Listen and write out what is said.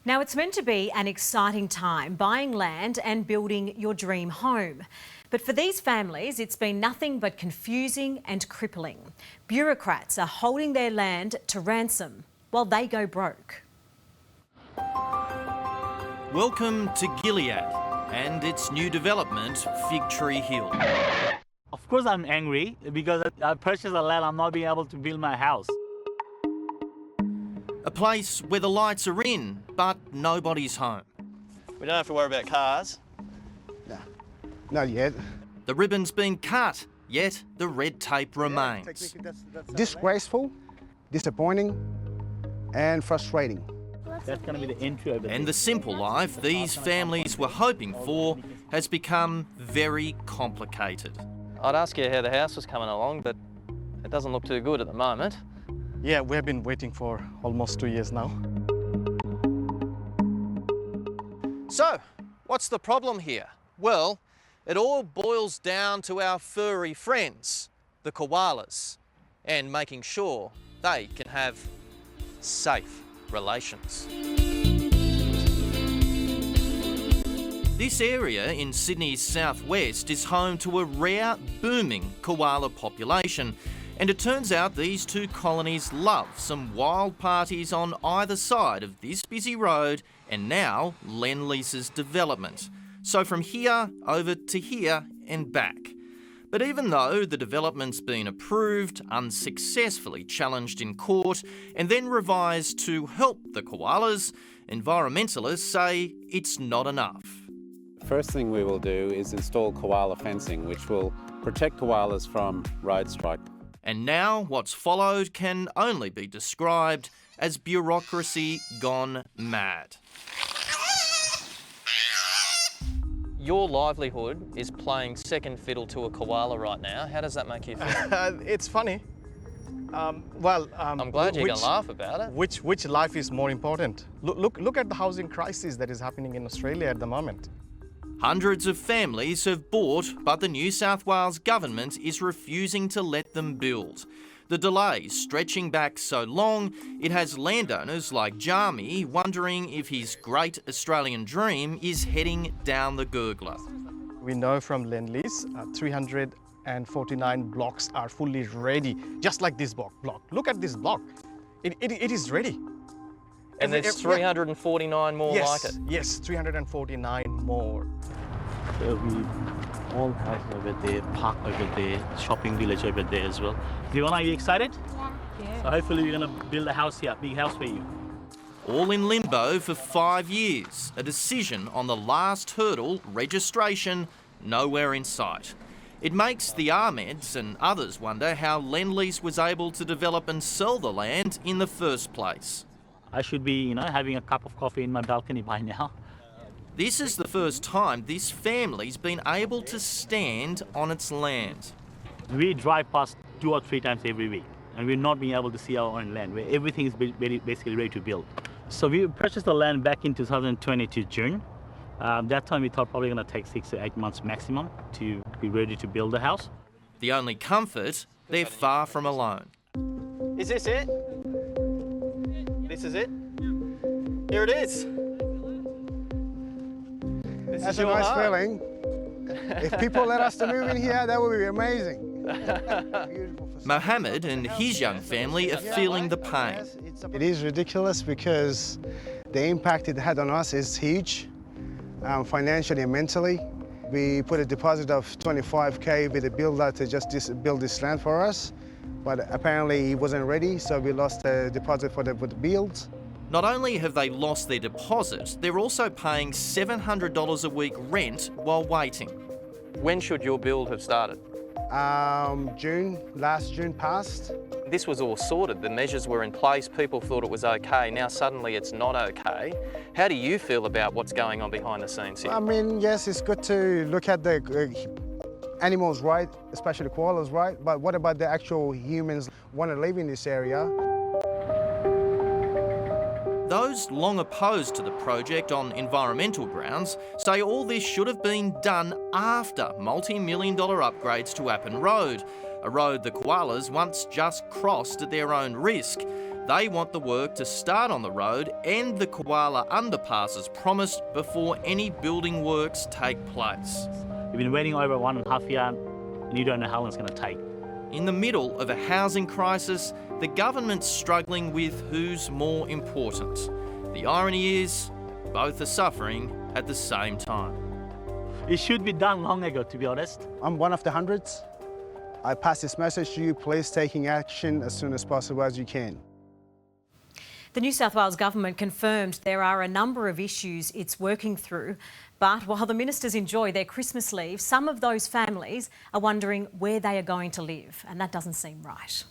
Now, it's meant to be an exciting time buying land and building your dream home. But for these families, it's been nothing but confusing and crippling. Bureaucrats are holding their land to ransom while they go broke. Welcome to Gilead and its new development, Fig Tree Hill. Of course I'm angry because I purchased a land, I'm not being able to build my house. A place where the lights are in, but nobody's home. We don't have to worry about cars. No, not yet. The ribbon's been cut, yet the red tape remains. Disgraceful, disappointing, and frustrating. That's going to be the entry over there. And the simple life these families were hoping for has become very complicated. I'd ask you how the house was coming along, but it doesn't look too good at the moment. Yeah, we've been waiting for almost 2 years now. So, what's the problem here? Well, it all boils down to our furry friends, the koalas, and making sure they can have safe relations. This area in Sydney's southwest is home to a rare, booming koala population. And it turns out these two colonies love some wild parties on either side of this busy road and now Lend-Lease's development. So from here over to here and back. But even though the development's been approved, unsuccessfully challenged in court and then revised to help the koalas, environmentalists say it's not enough. First thing we will do is install koala fencing, which will protect koalas from road strike. And now what's followed can only be described as bureaucracy gone mad. Your livelihood is playing second fiddle to a koala right now. How does that make you feel? It's funny. I'm glad you can laugh about it. Which life is more important? Look at the housing crisis that is happening in Australia at the moment. Hundreds of families have bought, but the New South Wales government is refusing to let them build. The delay stretching back so long, it has landowners like Jami wondering if his great Australian dream is heading down the gurgler. We know from Lend-Lease, 349 blocks are fully ready, just like this block. Look at this block. It is ready. And there's 349 more like it? Yes, 349 more. So we all have over there, park over there, shopping village over there as well. Are you excited? Yeah. So hopefully we're going to build a house here, big house for you. All in limbo for 5 years. A decision on the last hurdle, registration, nowhere in sight. It makes the Ahmeds and others wonder how Lend-Lease was able to develop and sell the land in the first place. I should be, having a cup of coffee in my balcony by now. This is the first time this family's been able to stand on its land. We drive past 2 or 3 times every week, and we're not being able to see our own land, where everything is basically ready to build. So we purchased the land back in 2022 June. That time we thought probably going to take 6 to 8 months maximum to be ready to build the house. The only comfort, they're far from alone. Is this it? This is it? Here it is. That's a nice feeling. If people let us to move in here, that would be amazing. Mohammed and his young family are feeling the pain. It is ridiculous because the impact it had on us is huge, financially and mentally. We put a deposit of $25K with the builder to just build this land for us, but apparently he wasn't ready, so we lost the deposit for the build. Not only have they lost their deposit, they're also paying $700 a week rent while waiting. When should your build have started? Last June passed. This was all sorted, the measures were in place, people thought it was okay, now suddenly it's not okay. How do you feel about what's going on behind the scenes here? I mean, yes, it's good to look at the animals' right, especially koalas' right, but what about the actual humans want to live in this area? Those long opposed to the project on environmental grounds say all this should have been done after multi-million-dollar upgrades to Appin Road, a road the koalas once just crossed at their own risk. They want the work to start on the road and the Koala underpass as promised before any building works take place. We've been waiting over 1.5 years, and you don't know how long it's going to take. In the middle of a housing crisis, the government's struggling with who's more important. The irony is, both are suffering at the same time. It should be done long ago, to be honest. I'm one of the hundreds. I pass this message to you, please taking action as soon as possible as you can. The New South Wales government confirmed there are a number of issues it's working through, but while the ministers enjoy their Christmas leave, some of those families are wondering where they are going to live, and that doesn't seem right.